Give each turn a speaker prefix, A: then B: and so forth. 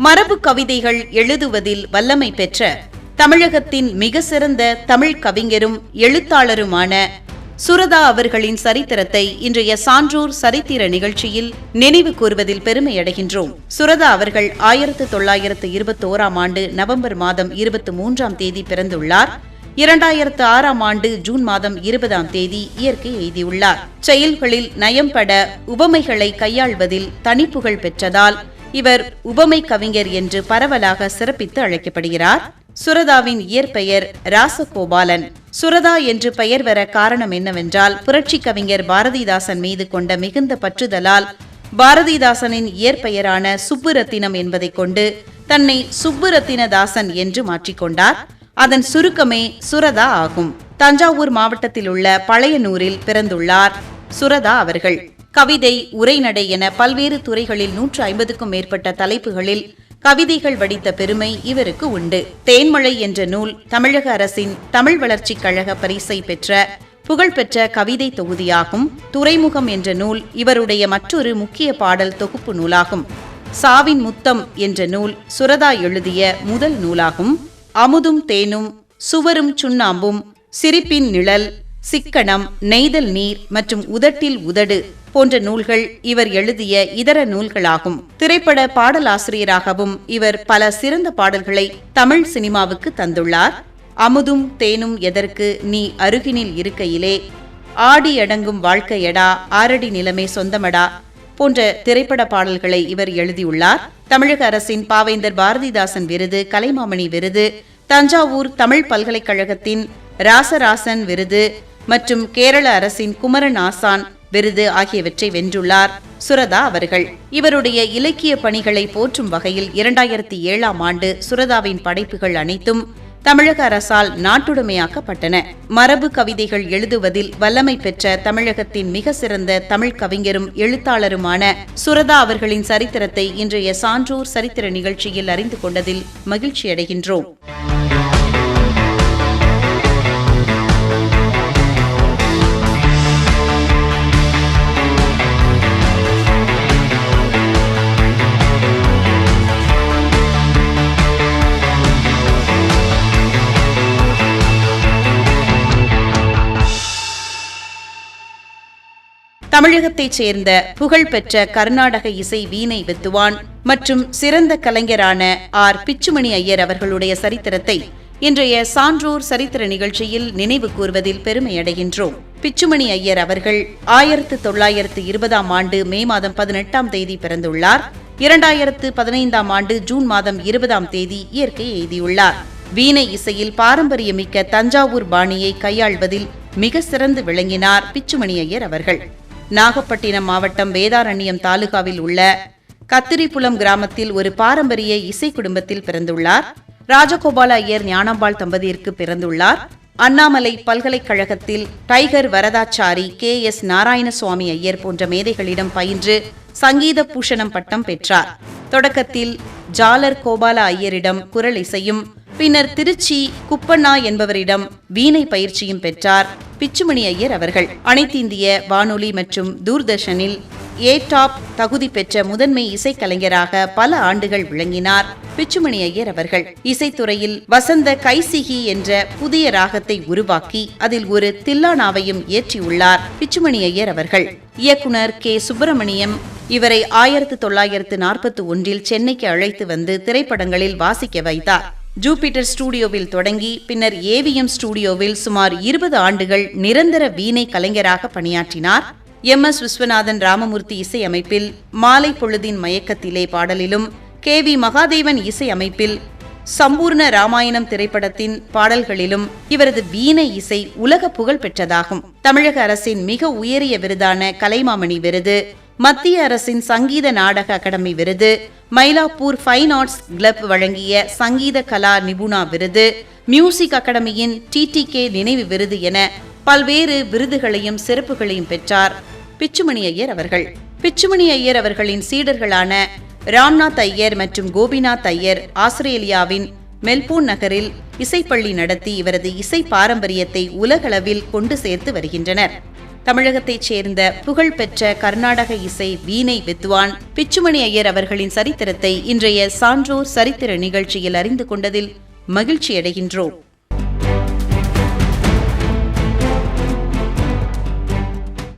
A: மரபு கவிதைகள் எழுதுவதில் வல்லமை பெற்ற தமிழகத்தின் மிக சிறந்த தமிழ் கவிஞரும் எழுத்தாளருமான சுரதா அவர்களின் சரித்திரத்தை இன்றைய சான்றோர் சரித்திர நிகழ்ச்சியில் நினைவு கூறுவதில் பெருமையடைகின்றோம். சுரதா அவர்கள் 1921 ஆண்டு நவம்பர் மாதம் 23ஆம் தேதி பிறந்துள்ளார். 2006ஆம் ஆண்டு ஜூன் மாதம் 20ஆம் தேதி இயற்கை எய்தியுள்ளார். செயல்களில் நயம்பட உவமைகளை கையாள்வதில் தனிப்புகழ் பெற்றதால் இவர் உவமை கவிஞர் என்று பரவலாக சிறப்பித்து அழைக்கப்படுகிறார். சுரதாவின் இயற்பெயர் ராசகோபாலன். சுரதா என்று பெயர் வர காரணம் என்னவென்றால், புரட்சி கவிஞர் பாரதிதாசன் மீது கொண்ட மிகுந்த பற்றுதலால் பாரதிதாசனின் இயற்பெயரான சுப்புரத்தினம் என்பதை கொண்டு தன்னை சுப்புரத்தினதாசன் என்று மாற்றிக்கொண்டார். அதன் சுருக்கமே சுரதா ஆகும். தஞ்சாவூர் மாவட்டத்தில் உள்ள பழையனூரில் பிறந்துள்ளார் சுரதா அவர்கள். கவிதை, உரைநடை என பல்வேறு துறைகளில் 150க்கும் மேற்பட்ட தலைப்புகளில் கவிதைகள் வடித்த பெருமை இவருக்கு உண்டு. தேன்மழை என்ற நூல் தமிழக அரசின் தமிழ் வளர்ச்சிக் கழக பரிசை பெற்ற புகழ்பெற்ற கவிதை தொகுதியாகும். துறைமுகம் என்ற நூல் இவருடைய மற்றொரு முக்கிய பாடல் தொகுப்பு நூலாகும். சாவின் முத்தம் என்ற நூல் சுரதா எழுதிய முதல் நூலாகும். அமுதும் தேனும், சுவரும் சுண்ணாம்பும், சிரிப்பின் நிழல், சிக்கனம், நெய்தல் நீர் மற்றும் உதட்டில் உதடு போன்ற நூல்கள் இவர் எழுதிய இதர நூல்களாகும். திரைப்பட பாடலாசிரியராகவும் இவர் பல சிறந்த பாடல்களை தமிழ் சினிமாவுக்கு தந்துள்ளார். அமுதும் தேனும் எதற்கு நீ அருகினில் இருக்கையிலே, ஆடி அடங்கும் வாழ்க்கையடா, ஆரடி நிலமே சொந்தமடா போன்ற திரைப்பட பாடல்களை இவர் எழுதியுள்ளார். தமிழக அரசின் பாவேந்தர் பாரதிதாசன் விருது, கலைமாமணி விருது, தஞ்சாவூர் தமிழ் பல்கலைக்கழகத்தின் ராசராசன் விருது மற்றும் கேரள அரசின் குமரன் ஆசான் விருது ஆகியவற்றை வென்றுள்ளார் சுரதா அவர்கள். இவருடைய இலக்கிய பணிகளை போற்றும் வகையில் 2007ஆம் ஆண்டு சுரதாவின் படைப்புகள் அனைத்தும் தமிழக அரசால் நாட்டுடைமையாக்கப்பட்டன. மரபு கவிதைகள் எழுதுவதில் வல்லமை பெற்ற தமிழகத்தின் மிக சிறந்த தமிழ் கவிஞரும் எழுத்தாளருமான சுரதா அவர்களின் சரித்திரத்தை இன்றைய சான்றோர் சரித்திர நிகழ்ச்சியில் அறிந்து கொண்டதில் மகிழ்ச்சியடைகின்றோம். தமிழகத்தைச் சேர்ந்த புகழ்பெற்ற கர்நாடக இசை வீணை வித்துவான் மற்றும் சிறந்த கலைஞரான ஆர். பிச்சுமணி ஐயர் அவர்களுடைய சரித்திரத்தை இன்றைய சான்றோர் சரித்திர நிகழ்ச்சியில் நினைவு கூர்வதில் பெருமையடைகின்றோம். பிச்சுமணி ஐயர் அவர்கள் 1920ஆம் ஆண்டு மே மாதம் 18ஆம் தேதி பிறந்துள்ளார். 2015ஆம் ஆண்டு ஜூன் மாதம் 20ஆம் தேதி இயற்கை எய்தியுள்ளார். வீணை இசையில் பாரம்பரியமிக்க தஞ்சாவூர் பாணியை கையாள்வதில் மிக சிறந்து விளங்கினார் பிச்சுமணி ஐயர் அவர்கள். நாகப்பட்டினம் மாவட்டம் வேதாரண்யம் தாலுகாவில் உள்ள கத்திரிப்புலம் கிராமத்தில் ஒரு பாரம்பரிய இசை குடும்பத்தில் பிறந்துள்ளார். ராஜகோபால ஐயர் ஞானாம்பாள் தம்பதியருக்கு பிறந்துள்ளார். அண்ணாமலை பல்கலைக்கழகத்தில் டைகர் வரதாச்சாரி, KS நாராயணசுவாமி ஐயர் போன்ற மேதைகளிடம் பயின்று சங்கீத பூஷணம் பட்டம் பெற்றார். தொடக்கத்தில் ஜாலர் கோபால ஐயரிடம் குரல் இசையும், பின்னர் திருச்சி குப்பண்ணா என்பவரிடம் வீணை பயிற்சியும் பெற்றார் பிச்சுமணி ஐயர் அவர்கள். அனைத்திந்திய வானொலி மற்றும் தூர்தர்ஷனில் ஏ-டாப் தகுதி பெற்ற முதன்மை இசைக்கலைஞராக பல ஆண்டுகள் விளங்கினார் பிச்சுமணி ஐயர் அவர்கள். இசைத்துறையில் வசந்த கைசிகி என்ற புதிய ராகத்தை உருவாக்கி அதில் ஒரு தில்லானாவையும் ஏற்றியுள்ளார் பிச்சுமணி ஐயர் அவர்கள். இயக்குனர் K. சுப்பிரமணியம் இவரை 1941இல் சென்னைக்கு அழைத்து வந்து திரைப்படங்களில் வாசிக்க வைத்தார். ஜூபிட்டர் ஸ்டுடியோவில் தொடங்கி பின்னர் AVM ஸ்டுடியோவில் சுமார் 20 ஆண்டுகள் நிரந்தர வீணை கலைஞராக பணியாற்றினார். MS விஸ்வநாதன் ராமமூர்த்தி இசை அமைப்பில் மாலை பொழுதின் மயக்கத்திலே பாடலிலும், KV மகாதேவன் இசை அமைப்பில் சம்பூர்ண ராமாயணம் திரைப்படத்தின் பாடல்களிலும் இவரது வீணை இசை உலக புகழ் பெற்றதாகும். தமிழக அரசின் மிக உயரிய விருதான கலைமாமணி விருது, மத்திய அரசின் சங்கீத நாடக அகாடமி விருது, மயிலாப்பூர் ஃபைன் ஆர்ட்ஸ் கிளப் வழங்கிய சங்கீத கலா நிபுணா விருது, மியூசிக் அகாடமியின் TTK நினைவு விருது என பல்வேறு விருதுகளையும் சிறப்புகளையும் பெற்றார் பிச்சுமணி ஐயர் அவர்கள். பிச்சுமணி ஐயர் அவர்களின் சீடர்களான ராம்நாத் ஐயர் மற்றும் கோபிநாத் ஐயர் ஆஸ்திரேலியாவின் மெல்போர்ன் நகரில் இசைப்பள்ளி நடத்தி இவரது இசை பாரம்பரியத்தை உலகளவில் கொண்டு சேர்த்து வருகின்றனர். தமிழகத்தைச் சேர்ந்த புகழ்பெற்ற கர்நாடக இசை வீணை வித்வான் பிச்சுமணி ஐயர் அவர்களின் சரித்திரத்தை இன்றைய சான்றோர் சரித்திர நிகழ்ச்சியில் அறிந்து கொண்டதில் மகிழ்ச்சியடைகின்றோம்.